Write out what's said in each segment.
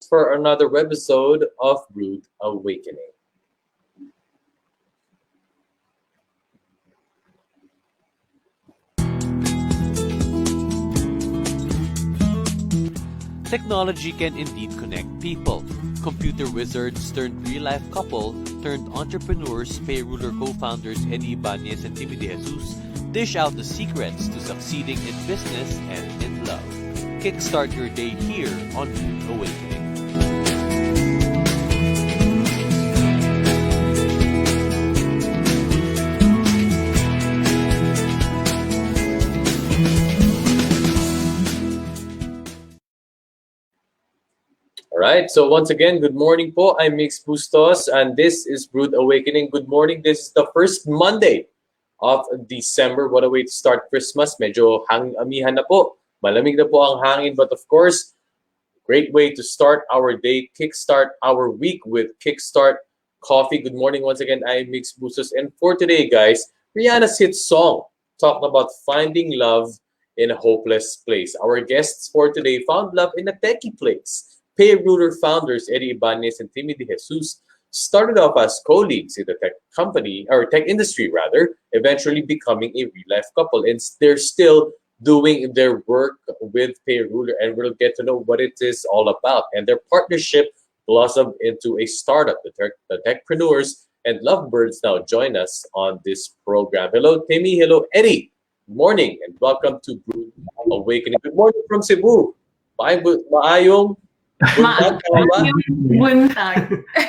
for another episode of Brewed Awakening. Technology can indeed connect people. Computer wizards turned real-life couple turned entrepreneurs, payroller co-founders Eddie Ibanez and Timmy De Jesus dish out the secrets to succeeding in business and in love. Kickstart your day here on Brewed Awakening. Alright, so once again, good morning po. I'm Mix Bustos and this is Brewed Awakening. Good morning. This is the first Monday of December. What a way to start Christmas. Medyo hangin-amihan na po. Malamig na po ang hangin, but of course, great way to start our day, kickstart our week with Kickstart Coffee. Good morning once again. I'm Mix Bustos. And for today, guys, Rihanna's hit song talking about finding love in a hopeless place. Our guests for today found love in a techie place. Payroller founders Eddie Ibanez and Timmy De Jesus started off as colleagues in the tech company, or tech industry rather, eventually becoming a real-life couple. And they're still doing their work with Payroller, and we'll get to know what it is all about. And their partnership blossomed into a startup. The techpreneurs and lovebirds now join us on this program. Hello, Timmy. Hello, Eddie. Good morning, and welcome to Brewed Awakening. Good morning from Cebu. Maayong buntag.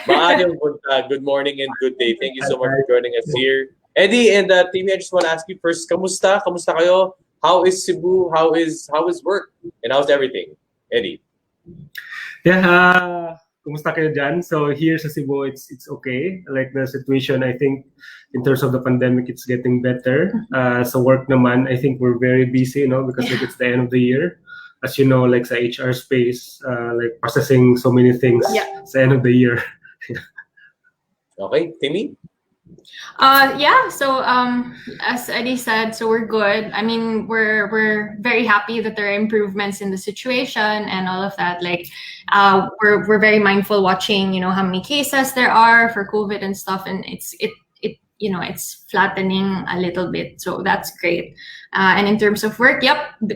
Maayong buntag. Good morning and good day. Thank you so much for joining us here. Eddie and Timmy, I just want to ask you first, kamusta? Kamusta kayo? How is Cebu? How is work? And how's everything? Eddie? Yeah, kumusta kayo dyan? So here sa Cebu, it's okay. Like the situation, I think, in terms of the pandemic, it's getting better. So work naman, I think we're very busy, because like it's the end of the year. As you know, like sa HR space, like processing so many things sa end of the year. Okay, Timmy? So as Eddie said, so we're good. I mean, we're very happy that there are improvements in the situation and all of that. Like, we're very mindful watching, how many cases there are for COVID and stuff, and it's flattening a little bit, so that's great. And in terms of work,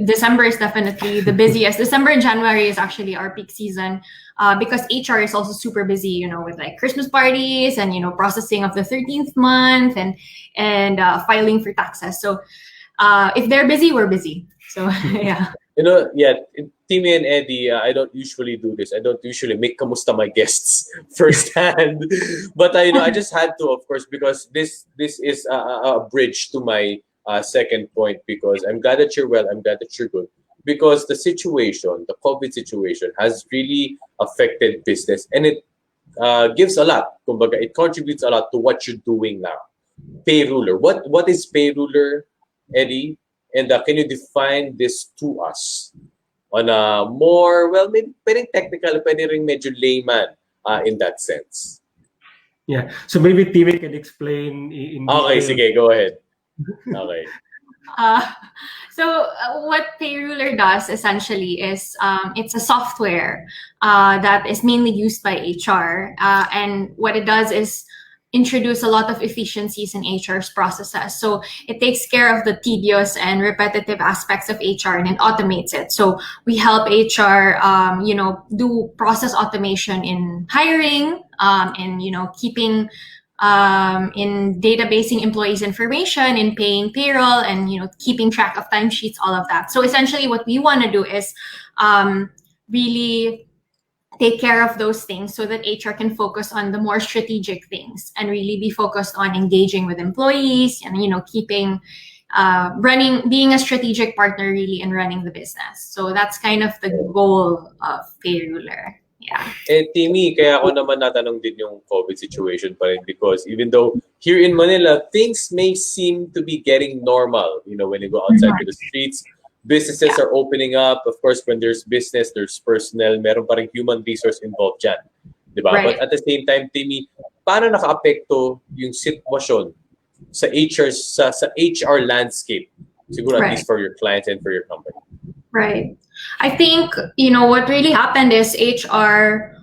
December is definitely the busiest. December and January is actually our peak season, because HR is also super busy, with like Christmas parties and processing of the 13th month and filing for taxes. So if they're busy, we're busy. So yeah. Timmy and Eddie, I don't usually do this. I don't usually make kamusta my guests firsthand. But I just had to, of course, because this is a bridge to my second point, because I'm glad that you're well. I'm glad that you're good. Because the COVID situation has really affected business, and it gives a lot. Kumbaga, it contributes a lot to what you're doing now. Payroller. What is Payroller, Eddie? And can you define this to us on a more, maybe pwedeng technical, pwede ring medyo layman in that sense? Yeah. So maybe Timmy can explain in Okay, detail. sige, go ahead. Okay. So what Payroller does essentially is it's a software that is mainly used by HR, and what it does is introduce a lot of efficiencies in HR's processes. So it takes care of the tedious and repetitive aspects of HR and it automates it. So we help HR, do process automation in hiring, and keeping in databasing employees' information, in paying payroll, and keeping track of timesheets, all of that. So essentially, what we want to do is really take care of those things so that HR can focus on the more strategic things and really be focused on engaging with employees and keeping being a strategic partner really in running the business. So that's kind of the goal of Payroller. Yeah. Timmy, kaya ako naman natanong din yung COVID situation pa rin, because even though here in Manila, things may seem to be getting normal, when you go outside to the streets, businesses are opening up. Of course, when there's business, there's personnel, meron pa rin human resource involved dyan. Diba? Right. But at the same time, Timmy, paano naka-apekto yung sitwasyon sa HR landscape? Siguro at least for your clients and for your company. Right. I think, what really happened is HR,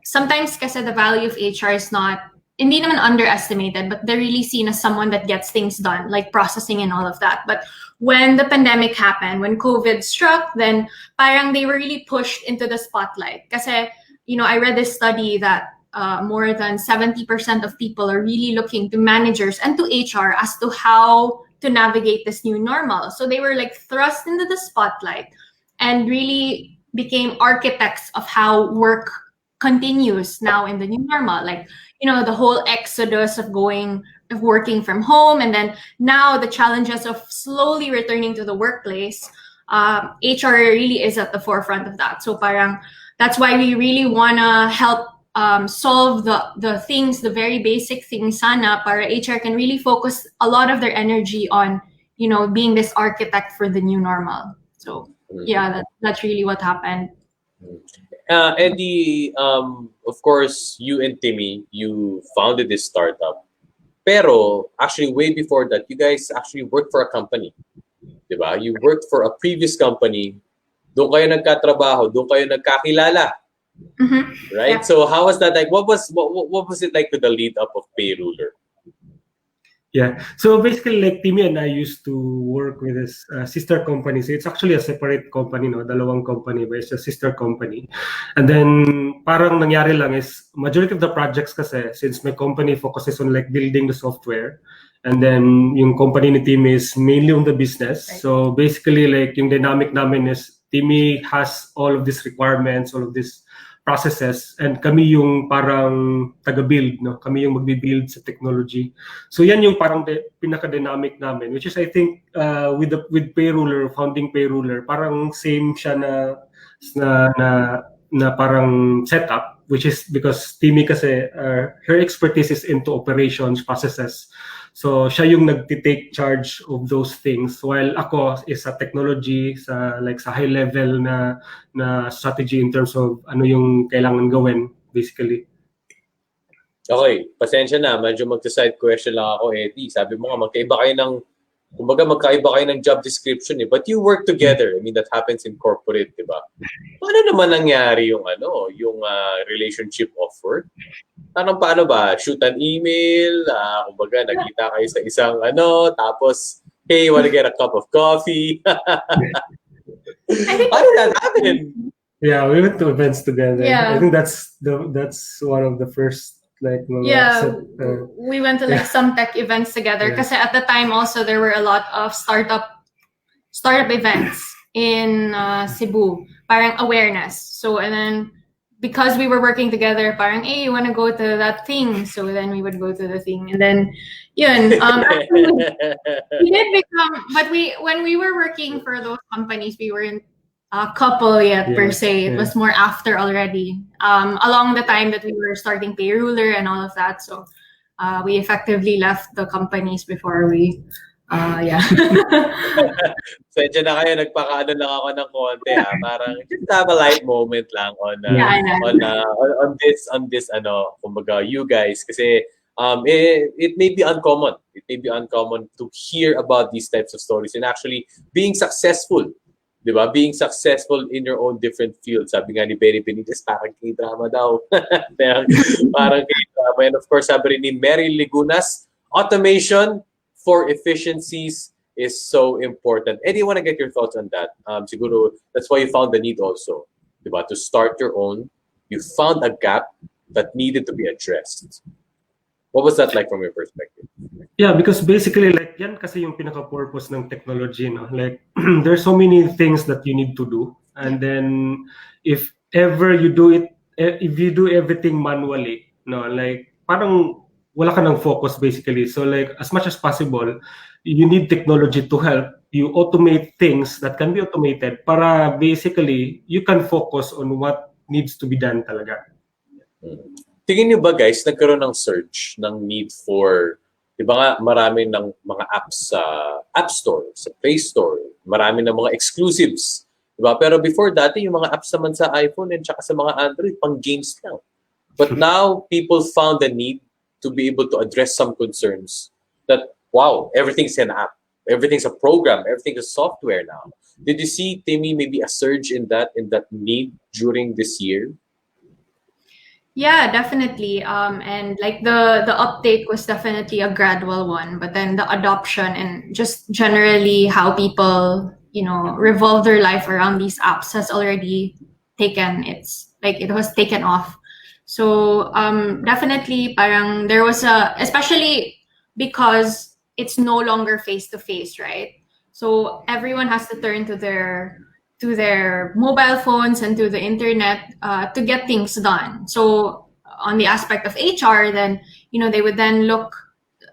sometimes kasi the value of HR is not, hindi naman underestimated, but they're really seen as someone that gets things done, like processing and all of that. But when the pandemic happened, when COVID struck, then parang they were really pushed into the spotlight. Kasi, I read this study that more than 70% of people are really looking to managers and to HR as to how to navigate this new normal. So they were like thrust into the spotlight and really became architects of how work continues now in the new normal. Like, the whole exodus of working from home, and then now the challenges of slowly returning to the workplace. HR really is at the forefront of that. So parang that's why we really wanna help solve the things, the very basic things sana para HR can really focus a lot of their energy on, being this architect for the new normal. So yeah, that's really what happened. Eddie, of course, you and Timmy, you founded this startup. Pero actually, way before that, you guys actually worked for a company. Diba? You worked for a previous company. Doon kayo nagkatrabaho, doon kayo nagkakilala. Mm-hmm. Right? Yeah. So how was that like? What was it like with the lead up of Payruler? Yeah. So basically, like Timmy and I used to work with this sister company. So it's actually a separate company, no? Dalawang company, but it's a sister company. And then parang nangyari lang is majority of the projects kasi, since my company focuses on like building the software, and then yung company ni Timmy is mainly on the business. Right. So basically, like yung dynamic namin is Timmy has all of these requirements, all of these processes, and kami yung parang taga-build, no? Kami yung magbi-build sa technology. So yan yung parang pinaka-dynamic namin, which is I think with Payruler, founding Payruler, parang same siya na parang setup, which is because Timmy kasi her expertise is into operations, processes. So siya yung nagti-take charge of those things, while ako is sa technology, sa high level na strategy in terms of ano yung kailangan gawin basically. Okay, pasensya na, medyo magsa-side question lang ako, Eddie. Sabi mo nga magkaiba kayo ng job description eh, but you work together. I mean, that happens in corporate, di ba? Paano naman nangyari yung relationship of work? Paano ba? Shoot an email, nagkita kayo sa isang tapos, hey, wanna get a cup of coffee? How did that happen? Yeah, we went to events together. Yeah. I think that's one of the first we went to some tech events together because at the time also there were a lot of startup events in Cebu, parang awareness. So and then because we were working together, parang, hey, you want to go to that thing? So then we would go to the thing, and then yun. We did become, but when we were working for those companies, we weren't a couple yet per se. It was more after already. Along the time that we were starting Payruler and all of that, so we effectively left the companies before we. Sadya na kayo, nagpakaano lang ako ng konti parang just have a light moment lang on this kumbaga you guys kasi it may be uncommon. It may be uncommon to hear about these types of stories and actually being successful. Diba? Being successful in your own different fields. Sabi nga ni Benny Benitez, parang K-drama daw. Parang K-drama. And of course, sabi rin ni Mary Ligunas, automation for efficiencies is so important. Eddie, I want to get your thoughts on that. Siguro, that's why you found the need also. Diba? To start your own, you found a gap that needed to be addressed. What was that like from your perspective? Yeah, because basically, like, yan kasi yung pinaka-purpose ng technology, no? Like, there's so many things that you need to do. And then, if you do everything manually, no? Like, parang wala ka ng focus, basically. So, like, as much as possible, you need technology to help you automate things that can be automated para basically, you can focus on what needs to be done talaga. Tingin niyo ba guys, nagkaroon ng surge ng need for, di ba nga, marami ng mga apps sa App Store, sa Play Store, marami ng mga exclusives. Di ba? Pero before dati, yung mga apps naman sa iPhone and saka sa mga Android, pang games lang. But now, people found the need to be able to address some concerns that, wow, everything's an app. everything's a program, everything's a software now. Did you see, Timmy, maybe a surge in that need during this year? Yeah, definitely. And like the uptake was definitely a gradual one, but then the adoption and just generally how people, revolve their life around these apps has already it was taken off. So definitely parang there was especially because it's no longer face to face, right? So everyone has to turn to their mobile phones and to the internet to get things done. So on the aspect of HR, then they would then look.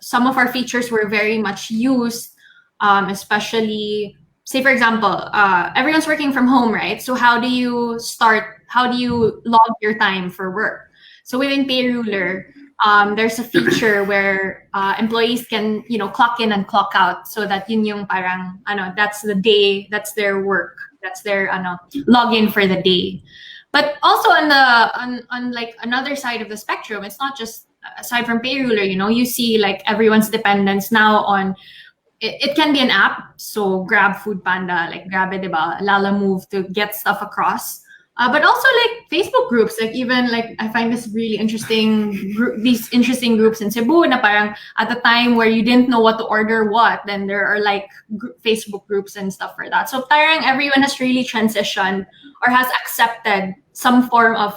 Some of our features were very much used, especially say for example, everyone's working from home, right? So how do you log your time for work? So within Payruler, there's a feature where employees can clock in and clock out, so that yun yung parang that's the day, that's their work, that's their login for the day. But also on like another side of the spectrum, it's not just aside from Payruler, you see like everyone's dependence now on it can be an app, so Grab, Food Panda, like Grab, diba, Lala Move to get stuff across. But also like Facebook groups, like even like I find this really interesting, these interesting groups in Cebu na parang at the time where you didn't know what to order what, then there are like Facebook groups and stuff for that. So parang everyone has really transitioned or has accepted some form of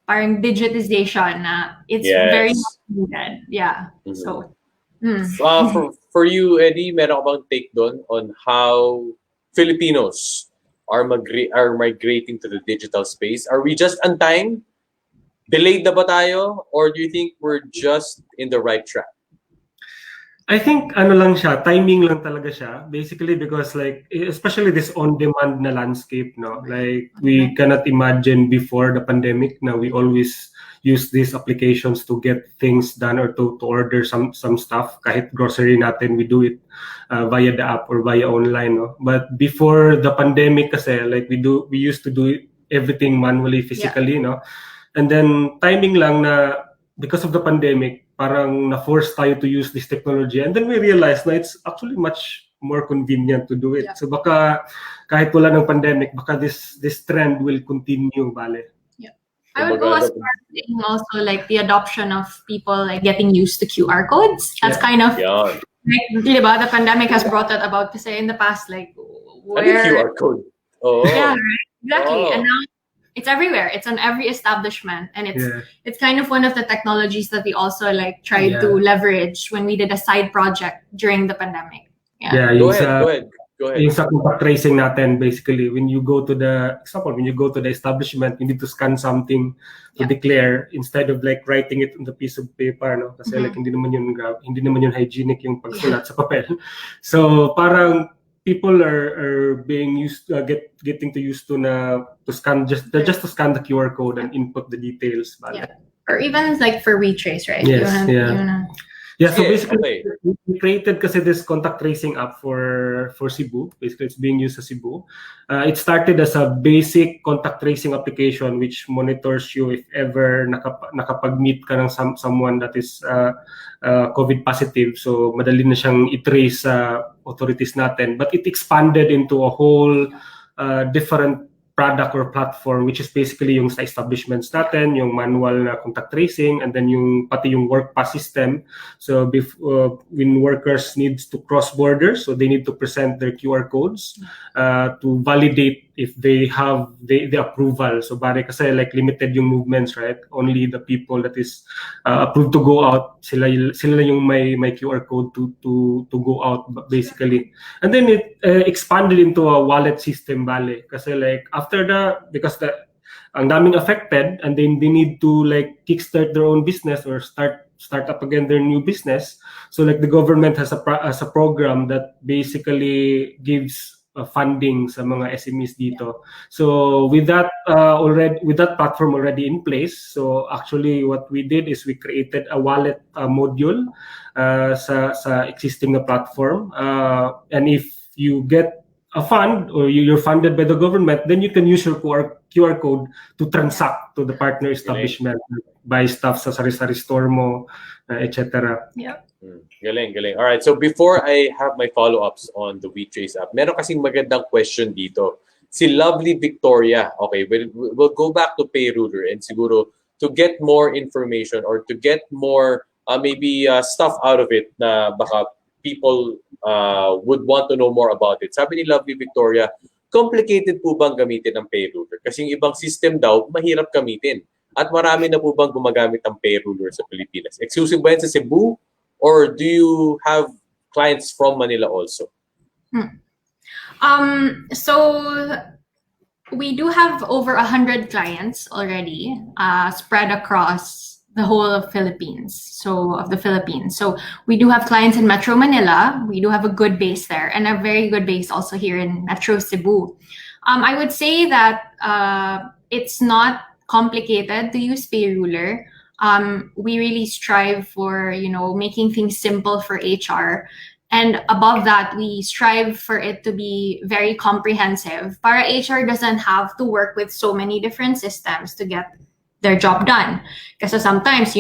parang digitization na it's very much needed. Yeah. Mhm. So For you, Eddie, meron ka bang take doon on how Filipinos are migrating to the digital space? Are we just on time? Delayed na ba tayo? Or do you think we're just in the right track? I think ano lang siya, timing lang talaga siya. Basically because like especially this on-demand na landscape, no? Like we cannot imagine before the pandemic na we always use these applications to get things done or to order some stuff. Kahit grocery natin, we do it via the app or via online, no? But before the pandemic kasi like we used to do everything manually, physically, no? And then timing lang na because of the pandemic, parang na-force tayo to use this technology, and then we realized na it's actually much more convenient to do it. Yeah. So baka kahit wala ng pandemic, baka this trend will continue, bale. I would go as far as saying also like the adoption of people like getting used to QR codes. That's kind of Yeah. like, diba, the pandemic has brought that about kasi in the past, like Ano yung QR code? Oh. Yeah, right? Exactly. Oh. And now it's everywhere. It's on every establishment, and it's kind of one of the technologies that we also like tried to leverage when we did a side project during the pandemic. Yeah, Go ahead. Yung sa contact tracing natin, basically, when you go to the establishment, you need to scan something to declare instead of like writing it on the piece of paper, no? Kasi like hindi naman yun hygienic yung pagsulat sa papel. So parang people are being used getting to used to scan just to scan the QR code and input the details. Or even like for retrace, right? Yes, so basically, okay. we created kasi this contact tracing app for Cebu. Basically, it's being used sa Cebu. It started as a basic contact tracing application which monitors you if ever nakapag-meet ka ng someone that is COVID positive. So, madali na siyang i-trace sa authorities natin. But it expanded into a whole different product or platform, which is basically yung sa establishments natin, yung manual na contact tracing, and then pati yung work pass system. So when workers needs to cross borders, so they need to present their QR codes to validate if they have the approval. So bari kasi like limited yung movements, right? Only the people that is approved to go out, sila yung may QR code to go out basically. And then it expanded into a wallet system, bale. Kasi like because ang daming affected, and then they need to like kickstart their own business or start up again their new business. So like the government has a program that basically gives funding sa mga SMEs dito. So with that platform already in place, so actually what we did is we created a wallet module sa existing na platform, and if you get a fund or you're funded by the government, then you can use your QR code to transact to the partner establishment, buy stuff sa sari-sari store mo, etc. Yeah. Galing, galing. All right, so before I have my follow-ups on the WeTrace app, meron kasing magandang question dito. Si Lovely Victoria, okay, we'll go back to Payruler and siguro to get more information or to get more maybe stuff out of it na baka people would want to know more about it. Sabi ni Lovely Victoria, complicated po bang gamitin ang Payruler? Kasi yung ibang system daw, mahirap gamitin. At marami na po bang gumagamit ng Payruler sa Pilipinas? Exclusive ba yan sa Cebu? Or do you have clients from Manila also? So we do have over 100 clients already, spread across the whole of Philippines. So we do have clients in Metro Manila. We do have a good base there, and a very good base also here in Metro Cebu. I would say that it's not complicated to use Payruler. We really strive for, making things simple for HR. And above that, we strive for it to be very comprehensive. Para HR doesn't have to work with so many different systems to get their job done. Because sometimes,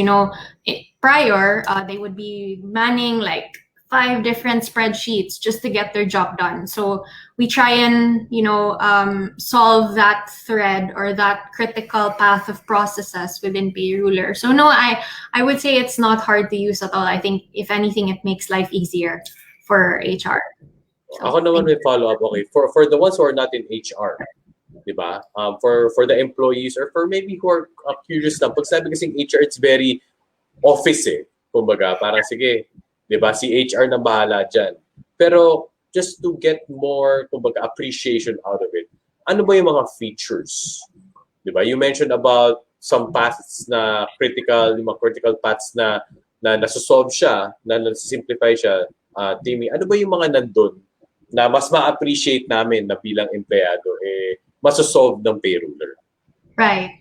prior, they would be manning like 5 different spreadsheets just to get their job done. So we try and, solve that thread or that critical path of processes within Payruler. So no, I would say it's not hard to use at all. I think if anything, it makes life easier for HR. So, ako naman may follow-up, okay. For the ones who are not in HR, diba? For the employees or for maybe who are curious lang. Pag sabi kasing HR, it's very office kumbaga, parang sige, diba, si HR na bahala dyan. Pero just to get more, kumbaga, appreciation out of it, ano ba yung mga features? Diba? You mentioned about some paths na critical, yung mga critical paths na nasusolve siya, na nasisimplify siya, Timmy. Ano ba yung mga nandun na mas ma-appreciate namin na bilang empleyado, masosolve ng Payruler? Right.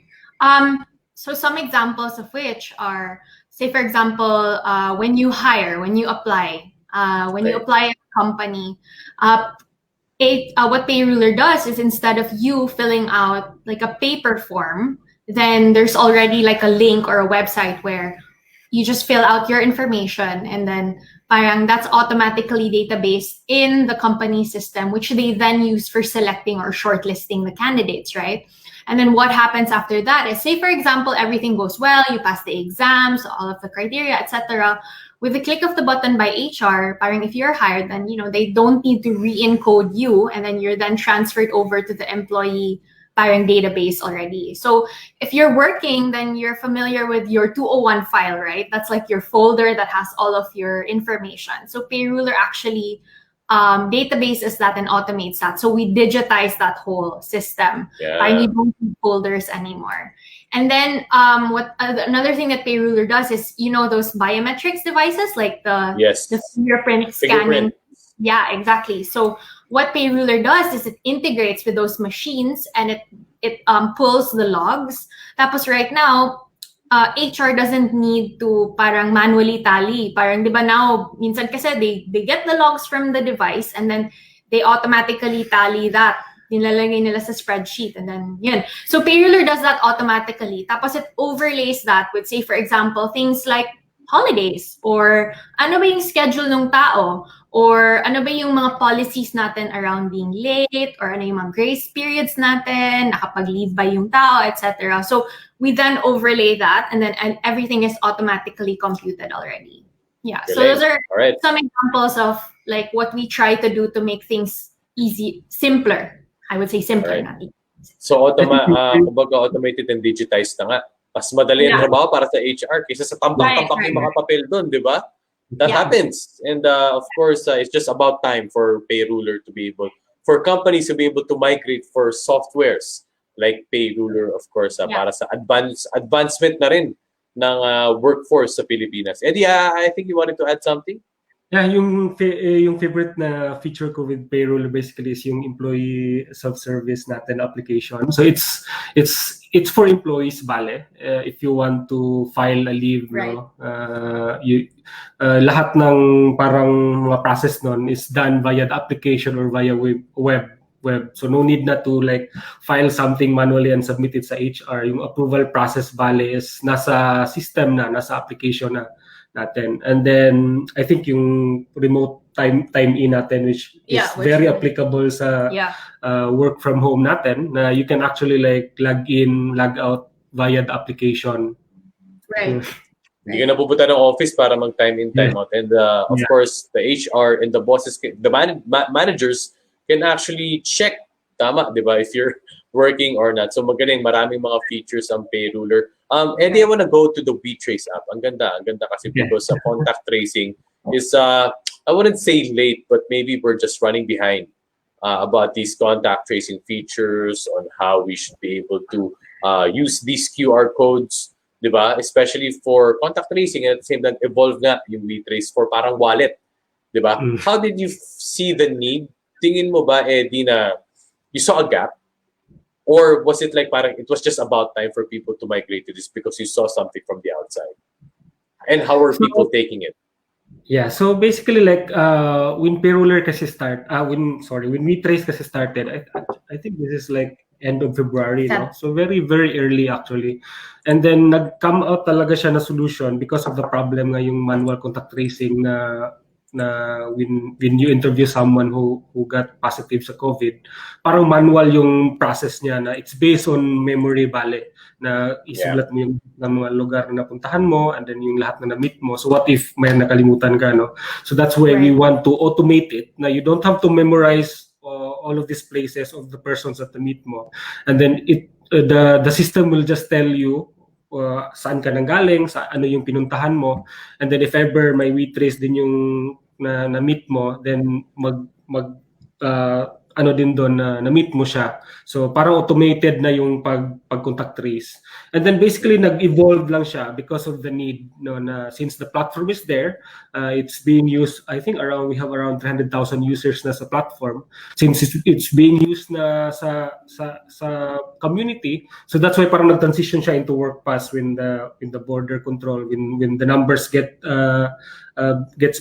So some examples of which are, say for example, when you apply a company, what Payruler does is instead of you filling out like a paper form, then there's already like a link or a website where you just fill out your information, and then parang that's automatically databased in the company system, which they then use for selecting or shortlisting the candidates, right? And then what happens after that is, say for example, everything goes well, you pass the exams, all of the criteria, etc. With the click of the button by HR, parang if you're hired, then they don't need to re-encode you, and then you're then transferred over to the employee parang database already. So if you're working, then you're familiar with your 201 file, right? That's like your folder that has all of your information. So Payruler actually databases that and automates that. So we digitize that whole system. I don't need folders anymore. And then another thing that Payruler does is, those biometrics devices, like the fingerprint scanning. Yeah, exactly. So what Payruler does is it integrates with those machines and it pulls the logs. Tapos right now, HR doesn't need to parang manually tally. Parang, di ba now, minsan kasi they get the logs from the device and then they automatically tally that. Nilalagay nila sa spreadsheet and then yun. So Payruler does that automatically. Tapos it overlays that with, say, for example, things like holidays or ano ba yung schedule ng tao or ano ba yung mga policies natin around being late or ano yung mga grace periods natin, nakapag-leave ba yung tao, etc. So we then overlay that and then everything is automatically computed already. Yeah, so those are some examples of like what we try to do to make things simpler. I would say simpler, not easy. So kumbaga automated and digitized na nga. Mas madali ang trabaho para sa HR kaysa sa tambak-tambak yung mga papel doon, di ba? That happens. And of course, it's just about time for Payruler to be able, for companies to be able to migrate for softwares like Payruler, of course, para sa advancement na rin ng workforce sa Pilipinas. Eddie, I think you wanted to add something? Yeah, yung favorite na feature ko with payroll basically is yung employee self-service natin application. So it's for employees bale. If you want to file a leave, Right. no, lahat ng parang mga process nun is done via the application or via web. So no need na to like file something manually and submit it sa HR. Yung approval process bale is nasa system na, nasa application na natin. And then I think yung remote time in natin which is Yeah, which very is- applicable sa Yeah. work from home natin na you can actually like log in, log out via the application. Right. Hindi ka na pupunta ng office para mag-time in, time out. And of Yeah. course, the HR and the bosses, the managers can actually check, tama, di ba, if you're working or not. So magaling, maraming mga features ang Payruler. Eddie, I wanna go to the WeTrace app. Ang ganda kasi Yeah. because sa contact tracing is, I wouldn't say late, but maybe we're just running behind about these contact tracing features on how we should be able to use these QR codes, di ba? Especially for contact tracing, and at the same time, evolve nga yung WeTrace for parang wallet, di ba? Mm. How did you see the need? Tingin mo ba, Eddie, na you saw a gap? Or was it like parang it was just about time for people to migrate to this because you saw something from the outside? And how are people taking it? Yeah, so basically like when Payroller kasi when WeTrace kasi started, I think this is like end of February, no? So very very early actually. And then nag-come out talaga siya na solution because of the problem nga yung manual contact tracing na when you interview someone who got positive sa COVID, parang manual yung process niya na it's based on memory bale na isulat mo yung ng mga lugar na napuntahan mo and then yung lahat na na-meet mo. So what if may nakalimutan ka, no? So that's why we want to automate it na you don't have to memorize all of these places of the persons at the meet mo. And then the system will just tell you saan ka nanggaling, sa ano yung pinuntahan mo, and then if ever may WeTrace din yung na-meet mo, then ano din doon na-meet mo siya. So parang automated na yung pag-contact trace. And then basically nag-evolve lang siya because of the need, no, na since the platform is there, it's being used, I think we have around 300,000 users na sa platform. Since it's being used na sa community, so that's why parang nag-transition siya into WorkPass when the border control, when the numbers gets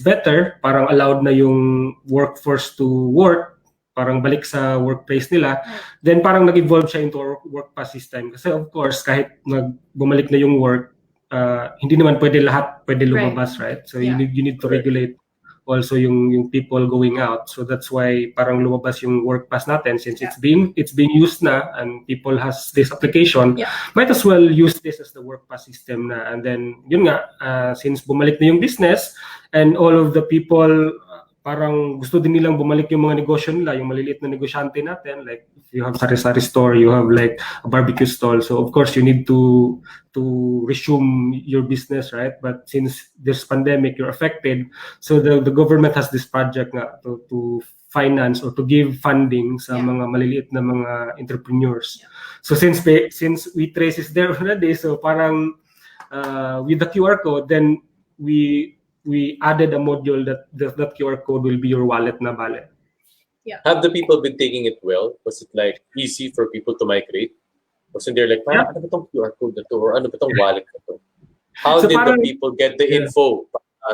better, parang allowed na yung workforce to work, parang balik sa workplace nila, then parang nag-evolve siya into WorkPass system. Kasi of course, kahit bumalik na yung work, hindi naman pwede lumabas, right? So you need to regulate also yung people going out. So that's why parang lumabas yung WorkPass natin since it's being used na and people has this application, might as well use this as the WorkPass system na. And then yun nga, since bumalik na yung business and all of the people parang gusto din nilang bumalik yung mga negosyo nila, yung maliliit na negosyante natin, like if you have sari-sari store, you have like a barbecue stall, so of course you need to resume your business, right? But since this pandemic, you're affected, so the government has this project nga to finance or to give funding sa mga maliliit na mga entrepreneurs. So since WeTrace is there already, so parang with the QR code, then we added a module that QR code will be your wallet na bale. Have the people been taking it well? Was it like easy for people to migrate? Wasn't there like, ano ba itong QR code na to? Or ano ba itong wallet na to? How did the people get the info?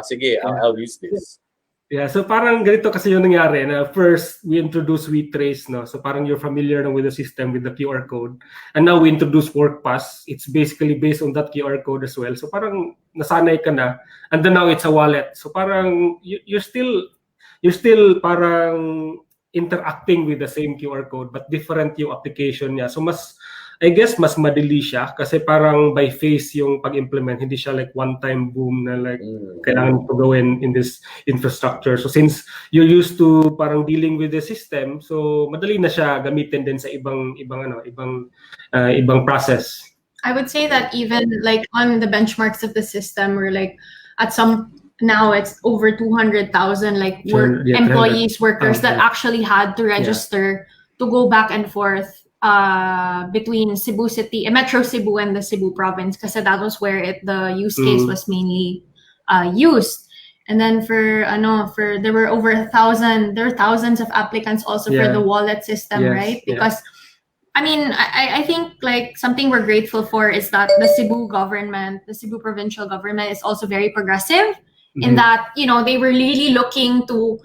Sige, I'll use this. Yeah, so parang ganito kasi yung nangyari na first we introduced WeTrace, no? So parang you're familiar na with the system with the QR code. And now we introduce WorkPass. It's basically based on that QR code as well. So parang nasanay ka na. And then now it's a wallet. So parang you're still parang interacting with the same QR code but different yung application niya. So I guess mas madali siya kasi parang by phase yung pag-implement, hindi siya like one-time boom na like kailangan to go in this infrastructure. So since you're used to parang dealing with the system, so madali na siya gamitin din sa ibang process. I would say that even like on the benchmarks of the system, we're like now it's over 200,000 like employees, workers that actually had to register to go back and forth between Cebu City, Metro Cebu and the Cebu province, kasi that was where the use case was mainly used. And then there were there were thousands of applicants also for Yeah. the wallet system, Yes, right? yeah. Because I mean, I think like something we're grateful for is that the Cebu government, the Cebu provincial government, is also very progressive in Mhm. that, you know, they were really looking to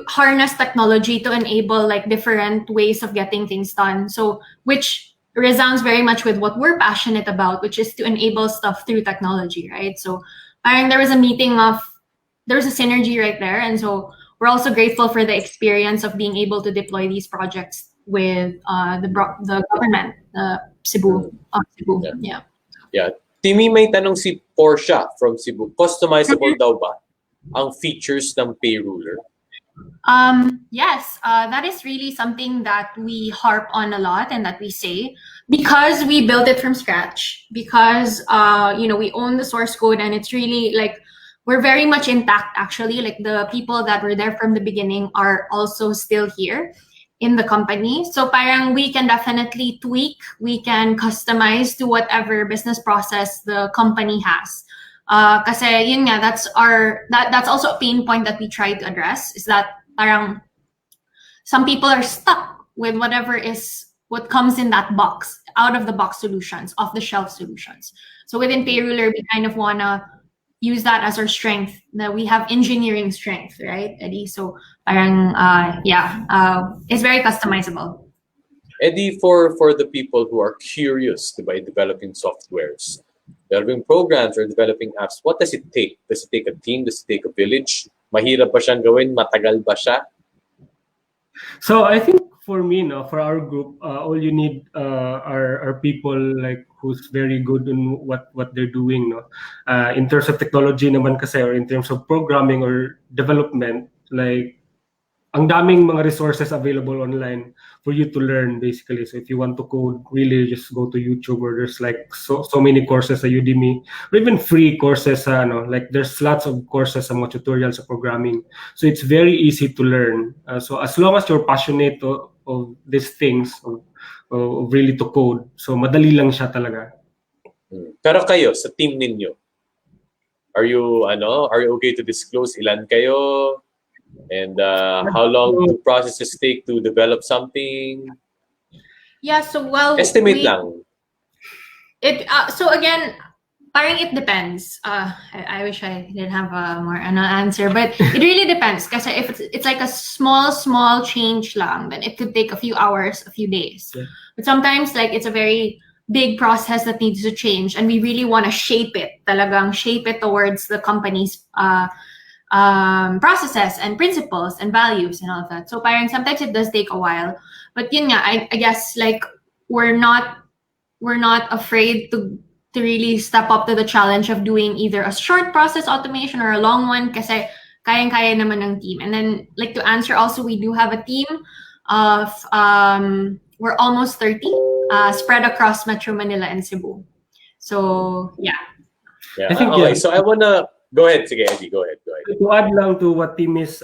harness technology to enable like different ways of getting things done. So which resounds very much with what we're passionate about, which is to enable stuff through technology, right? So and there was a synergy right there, and so we're also grateful for the experience of being able to deploy these projects with the government, Cebu, Cebu, Yeah. yeah. Yeah. Timmy, may tanong si Portia from Cebu. Customizable daw ba ang features ng payroller? Yes, that is really something that we harp on a lot and that we say because we built it from scratch. Because we own the source code and it's really like we're very much intact. Actually, like the people that were there from the beginning are also still here in the company. So parang we can definitely tweak, we can customize to whatever business process the company has. Kasi yun nga, that's also a pain point that we try to address is that parang some people are stuck with what comes in that box, out of the box solutions, off the shelf solutions. So within Payruler, we kind of wanna use that as our strength. That we have engineering strength, right, Eddie? So parang it's very customizable. Eddie, for the people who are curious by developing softwares, developing programs, or developing apps, what does it take? Does it take a team? Does it take a village? Mahirap ba siyang gawin? Matagal ba siya? So I think for me, no, for our group, all you need are people like who's very good in what they're doing, no. In terms of technology naman kasi, or in terms of programming or development, like ang daming mga resources available online for you to learn basically. So if you want to code, really just go to YouTube, or there's like so many courses sa Udemy, or even free courses sa like there's lots of courses sa mga tutorials sa programming. So it's very easy to learn. So as long as you're passionate of these things, of really to code, so madali lang siya talaga. Pero kayo, sa team ninyo, are you okay to disclose ilan kayo? And how long do processes take to develop something? Yeah, so Estimate lang. So again, parang it depends. I wish I didn't have a more answer, but it really depends. Because if it's like a small change lang, then it could take a few hours, a few days. Yeah. But sometimes like it's a very big process that needs to change, and we really want to shape it towards the company's processes and principles and values and all of that. So parang sometimes it does take a while, but yun nga, I guess like we're not afraid to really step up to the challenge of doing either a short process automation or a long one kasi kayang-kaya naman ng team. And then like to answer also, we do have a team of we're almost 30 spread across Metro Manila and Cebu. So yeah. Yeah. I think, okay, yeah. so I wanna go ahead. Sige, Eddie, go ahead. To add lang to what Tim is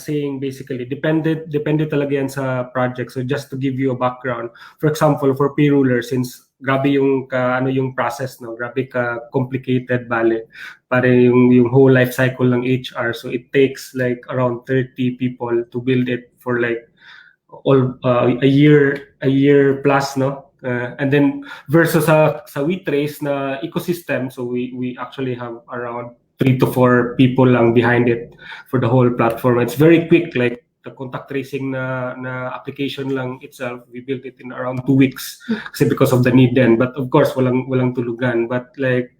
saying, basically, depende talaga yan sa project. So just to give you a background, for example, for Payruler, since grabe yung yung process, no, grabe ka complicated, pare yung whole life cycle ng HR. So it takes like around 30 people to build it for like all a year plus, no. And then versus sa WeTrace na ecosystem, so we actually have around 3 to 4 people lang behind it for the whole platform. It's very quick, like the contact tracing na application lang itself, we built it in around 2 weeks kasi because of the need then. But of course, walang tulugan. But like,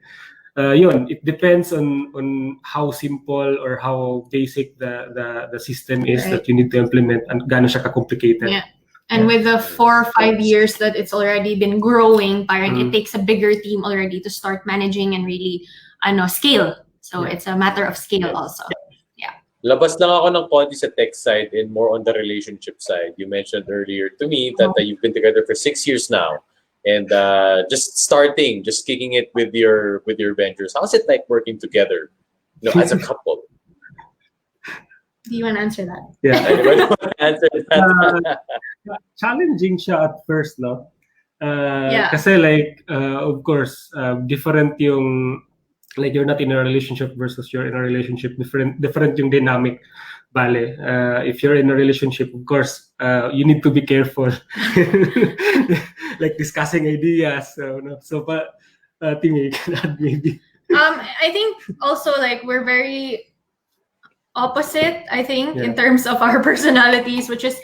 yun, it depends on how simple or how basic the system is Right. that you need to implement and gaano siya ka-complicated. Yeah. And with the 4 or 5 years that it's already been growing, parang it takes a bigger team already to start managing and really scale. So it's a matter of scale also. Labas lang ako ng konti sa tech side and more on the relationship side. You mentioned earlier to me that you've been together for 6 years now, and just kicking it with your ventures. How's it like working together, as a couple? Do you want to answer that? Yeah. Anybody want to answer that? Challenging siya at first, no? Yeah. Kasi like, of course, different yung like you're not in a relationship versus you're in a relationship, different yung dynamic. Bale, if you're in a relationship, of course, you need to be careful, like discussing ideas. So, no. So, but Timmy, you can add maybe. I think also like we're very opposite. I think Yeah. in terms of our personalities, which is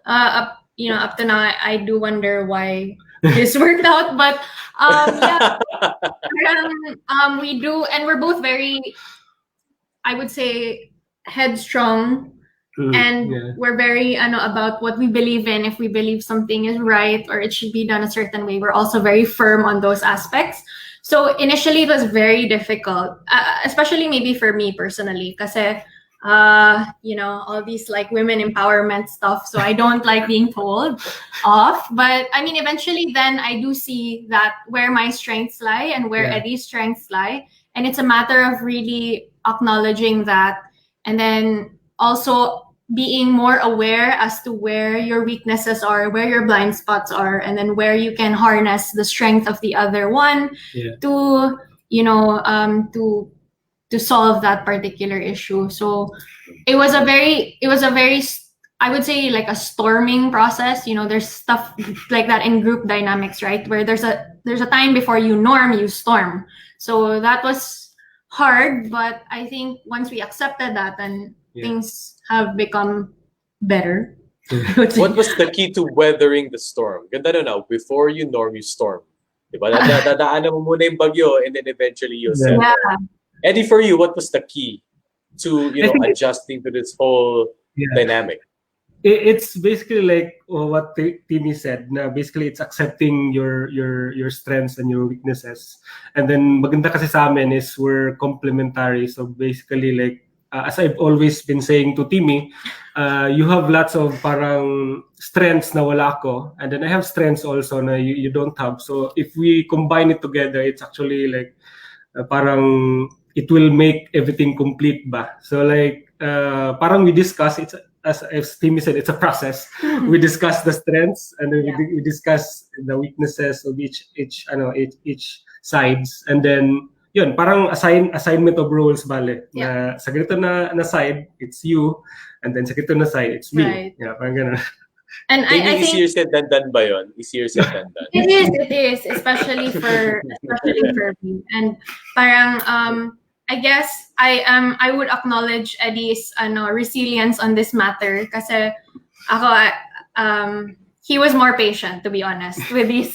up to now. I do wonder why this worked out, but yeah, we do, and we're both very, I would say, headstrong. And Yeah. we're very about what we believe in. If we believe something is right or it should be done a certain way, we're also very firm on those aspects. So initially it was very difficult, especially maybe for me personally, because all these like women empowerment stuff. So I don't like being told off. But I mean, eventually then I do see that where my strengths lie and where Yeah. Eddie's strengths lie. And it's a matter of really acknowledging that, and then also being more aware as to where your weaknesses are, where your blind spots are, and then where you can harness the strength of the other one Yeah. to to solve that particular issue. So it was a very I would say like a storming process. There's stuff like that in group dynamics, right? Where there's a time before you norm, you storm. So that was hard, but I think once we accepted that, then things have become better. What was the key to weathering the storm? Ganda na before you norm, you storm. Diba? Dadaanan mo muna yung bagyo and then eventually you'll settle. Yeah. Eddie, for you, what was the key to adjusting to this whole dynamic? It's basically like what Timmy said. Na basically, it's accepting your strengths and your weaknesses. And then maganda kasi sa amin is we're complementary. So basically, like as I've always been saying to Timmy, you have lots of parang strengths na wala ko, and then I have strengths also na you don't have. So if we combine it together, it's actually like parang it will make everything complete ba. So like parang we discuss, it's as Timmy said, it's a process. We discuss the strengths and then we discuss the weaknesses of each sides, and then yun, parang assignment of roles bale. Na sa ganito na side, it's you, and then sa ganito na side, it's me. Right. Yeah, parang ganun. And I think easier said than done ba yun? Easier said than done. It is, especially for me. And parang I guess I would acknowledge Eddie's resilience on this matter, kasi ako he was more patient, to be honest, with this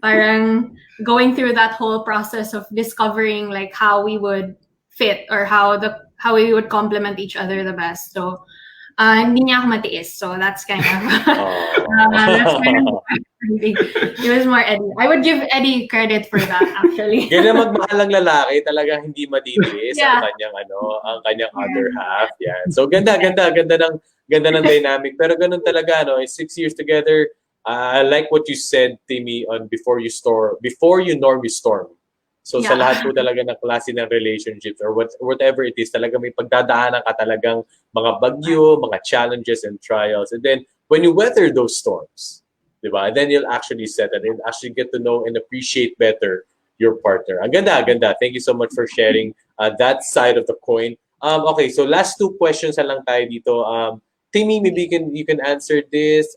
parang going through that whole process of discovering like how we would fit or how we would complement each other the best. So hindi niya ako matiis. So that's kind of it was more Eddie. I would give Eddie credit for that, actually. Ganyan magmahalang lalaki, talaga hindi matitiis ang kanyang other half. Yan. So ganda ng dynamic. Pero ganun talaga, 6 years together. I like what you said, Timmy, on before you norm, you storm. So sa lahat po talaga ng klase ng relationships or whatever it is, talaga may pagdadaanan ka talagang mga bagyo, mga challenges and trials. And then when you weather those storms, diba? Then you'll actually settle and actually get to know and appreciate better your partner. Ang ganda. Thank you so much for sharing that side of the coin. Okay, so last two questions lang tayo dito. Timmy, maybe you can answer this.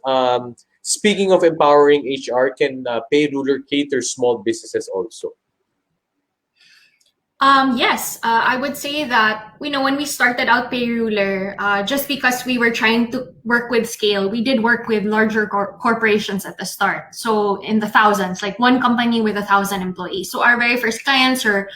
Speaking of empowering HR, can Payruler cater small businesses also? Yes, I would say that, when we started out Payruler, just because we were trying to work with scale, we did work with larger corporations at the start. So in the thousands, like one company with 1,000 employees. So our very first clients are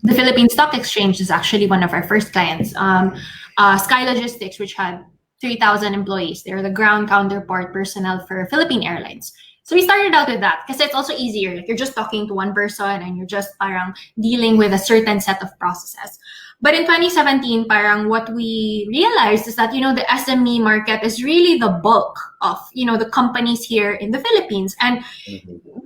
the Philippine Stock Exchange is actually one of our first clients. Sky Logistics, which had 3,000 employees. They're the ground counterpart personnel for Philippine Airlines. So we started out with that because it's also easier. Like you're just talking to one person and you're just parang dealing with a certain set of processes. But in 2017, parang what we realized is that, the SME market is really the bulk of, the companies here in the Philippines. And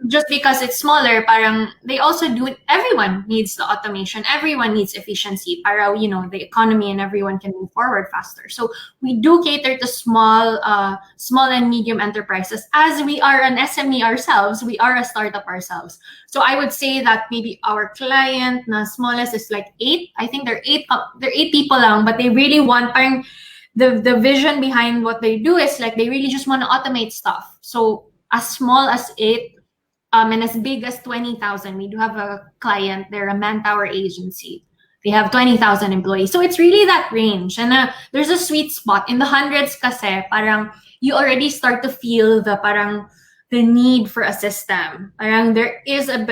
just because it's smaller, parang they also do it. Everyone needs the automation. Everyone needs efficiency. Para, the economy and everyone can move forward faster. So we do cater to small and medium enterprises, as we are an SME ourselves. We are a startup ourselves. So I would say that maybe our client na smallest is like 8. I think they're 8 people lang, but they really want, parang the vision behind what they do is like they really just want to automate stuff. So as small as 8, and as big as 20,000. We do have a client, they're a manpower agency. They have 20,000 employees. So it's really that range. And there's a sweet spot. In the hundreds kasi, parang you already start to feel the need for a system. Parang there is a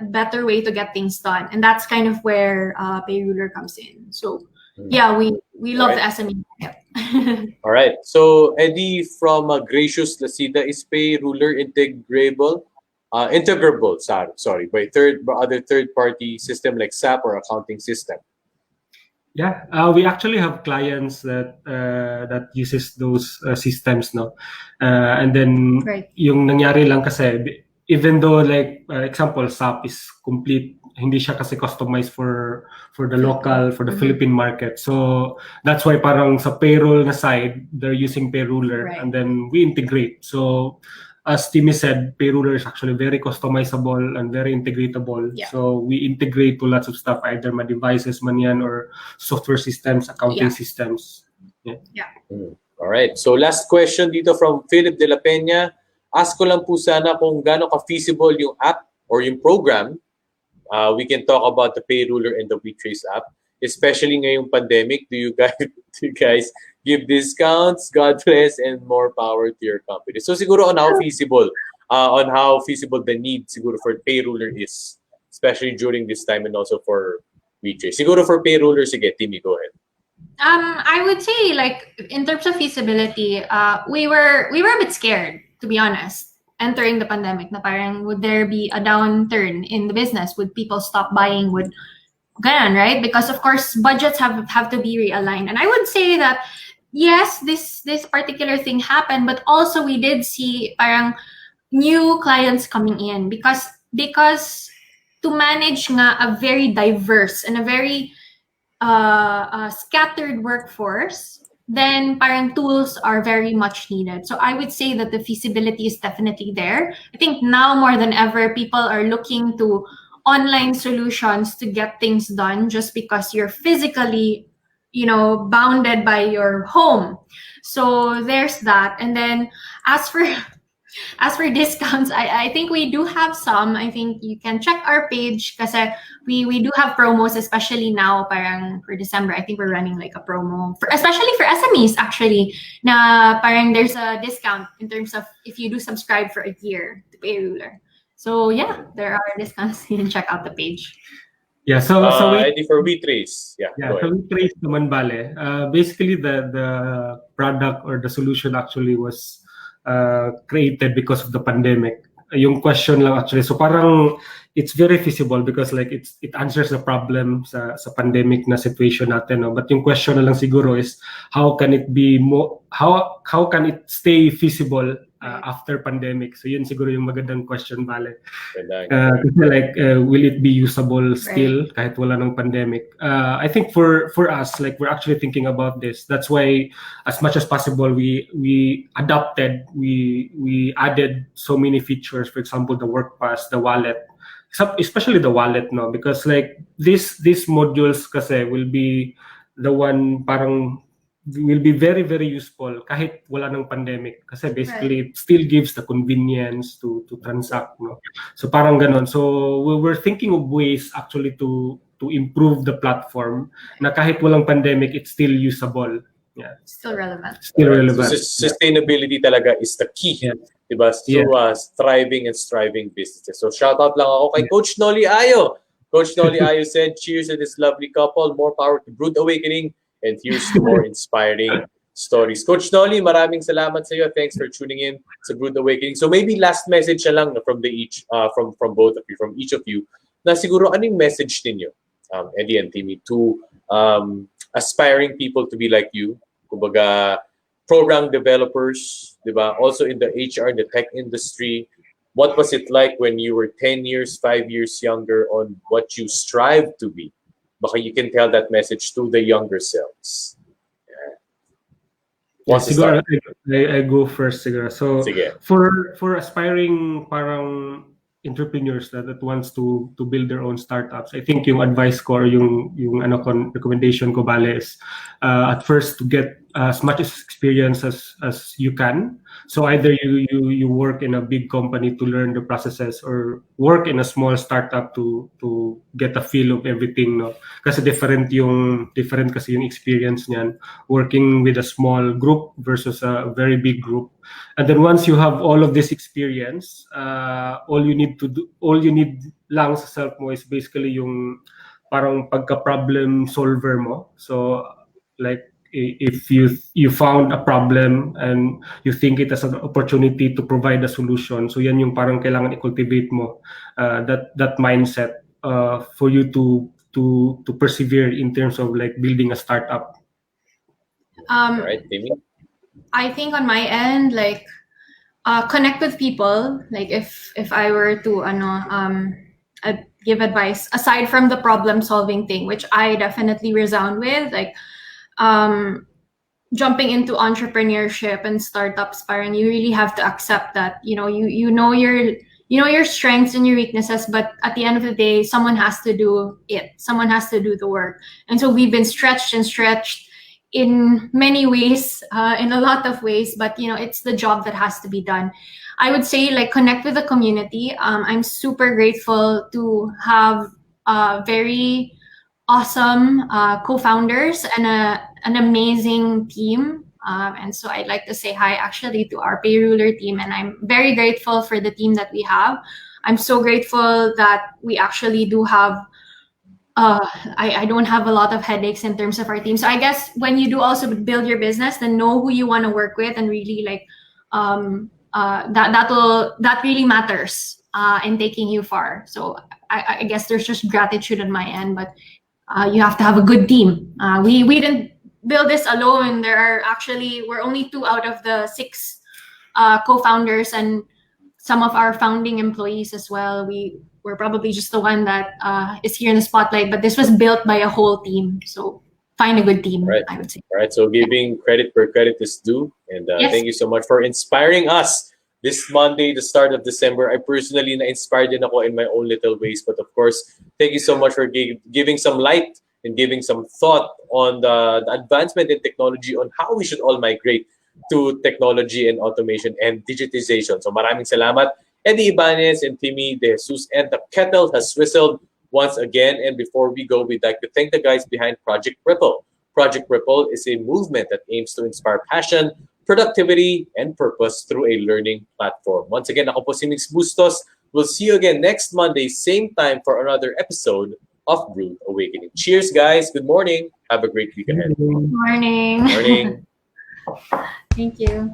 better way to get things done. And that's kind of where Payruler comes in. So yeah, we love the SME market. All right. So Eddie from Gracious Lasida, is Payruler integrable, sorry, by other third-party system like SAP or accounting system? Yeah, we actually have clients that uses those systems, no, and then Right. yung nangyari lang kasi, even though like example SAP is complete, hindi siya kasi customized for the local, for the Philippine market. So that's why parang sa payroll na side, they're using Payruler, Right. and then we integrate. So as Timmy said, Payruler is actually very customizable and very integratable. Yeah. So we integrate to lots of stuff, either my devices man yan or software systems, accounting systems. Yeah. All right. So last question dito from Philip De La Peña. Ask ko lang po sana kung gaano ka-feasible yung app or yung program. We can talk about the Payruler and the WeTrace app. Especially ngayong pandemic, do you guys give discounts? God bless and more power to your company. So siguro on how feasible the need siguro for Payruler is, especially during this time, and also for WeTrace. Siguro for Payruler, sige, Timmy, go ahead. I would say, like, in terms of feasibility, we were a bit scared, to be honest, entering the pandemic. Na parang, would there be a downturn in the business? Would people stop buying? Would ganun, right? Because of course budgets have to be realigned. And I would say that yes, this particular thing happened, but also we did see parang new clients coming in because to manage nga a very diverse and a very scattered workforce, then parang tools are very much needed. So I would say that the feasibility is definitely there. I think now more than ever, people are looking to online solutions to get things done just because you're physically, bounded by your home. So there's that. And then as for discounts, I think we do have some. I think you can check our page kasi we do have promos, especially now, parang for December. I think we're running like a promo, especially for SMEs actually, na parang there's a discount in terms of if you do subscribe for a year to Payruler. So yeah, there are discounts. You can check out the page. Yeah, so Eddie for WeTrace. Yeah, go so ahead. WeTrace naman bale. Basically the product or the solution actually was created because of the pandemic. Yung question lang actually, so parang it's very feasible because like it answers the problem sa pandemic na situation natin, no? But yung question na lang siguro is how can it be more, how can it stay feasible after pandemic? So yun siguro yung magandang question, Bale. Kasi like will it be usable still kahit wala ng pandemic? I think for us, like we're actually thinking about this. That's why as much as possible we adapted, we added so many features. For example, the work pass, the wallet, especially the wallet, no, because like these modules kasi will be the one parang will be very very useful kahit wala ng pandemic kasi basically it still gives the convenience to transact, no. So parang ganon. So we were thinking of ways actually to improve the platform na kahit walang pandemic it's still usable. Yeah, still relevant. So sustainability talaga is the key. Yeah. Diba? So thriving and striving businesses. So shout out lang ako kay Coach Noli Ayo. Coach Noli Ayo said, cheers to this lovely couple. More power to Brewed Awakening. And here's to more inspiring stories. Coach Noli, maraming salamat sa iyo. Thanks for tuning in sa Brewed Awakening. So maybe last message na lang from from both of you, from each of you, na siguro anong message ninyo, Eddie and Timmy, to aspiring people to be like you, kumbaga program developers, diba? Also in the HR, the tech industry, What was it like when you were 10 years, 5 years younger on what you strive to be? Baka you can tell that message to the younger selves. Yeah, Wants to siguro start? I go first siguro. So Sige. for aspiring parang entrepreneurs that wants to build their own startups, I think yung advice ko or yung ano ko recommendation ko bale is at first to get as much experience as you can. So either you work in a big company to learn the processes or work in a small startup to get a feel of everything, no? Kasi different kasi yung experience niyan working with a small group versus a very big group. And then once you have all of this experience, all you need lang sa self mo is basically yung parang pagka-problem solver mo. So like if you found a problem and you think it as an opportunity to provide a solution, so yan yung parang kailangan i-cultivate mo, that mindset for you to persevere in terms of like building a startup. All right, Timmy? I think on my end, like connect with people. Like if I were to give advice aside from the problem solving thing, which I definitely resound with, like jumping into entrepreneurship and startups, parang you really have to accept that you know your strengths and your weaknesses, but at the end of the day, someone has to do it. Someone has to do the work, and so we've been stretched in many ways, in a lot of ways, but it's the job that has to be done. I would say like connect with the community. I'm super grateful to have very awesome co-founders and an amazing team. And so I'd like to say hi actually to our payroller team, and I'm very grateful for the team that we have. I'm so grateful that we actually do have I don't have a lot of headaches in terms of our team. So I guess when you do also build your business, then know who you want to work with, and really like that really matters in taking you far. So I guess there's just gratitude on my end, but you have to have a good team. We didn't build this alone. We're only 2 out of the 6 co-founders and some of our founding employees as well. We're probably just the one that is here in the spotlight, but this was built by a whole team. So find a good team, Right. I would say. All right, so giving credit where credit is due. And Yes. thank you so much for inspiring us this Monday, the start of December. I personally na-inspired din ako in my own little ways. But of course, thank you so much for giving some light and giving some thought on the advancement in technology, on how we should all migrate to technology and automation and digitization. So maraming salamat, Eddie Ibanez and Timmy De Jesus. And the kettle has whistled once again. And before we go, we'd like to thank the guys behind Project Ripple. Project Ripple is a movement that aims to inspire passion, productivity, and purpose through a learning platform. Once again, ako po si Mix Bustos. We'll see you again next Monday, same time for another episode of Brewed Awakening. Cheers, guys. Good morning. Have a great week ahead. Morning. Morning. Thank you.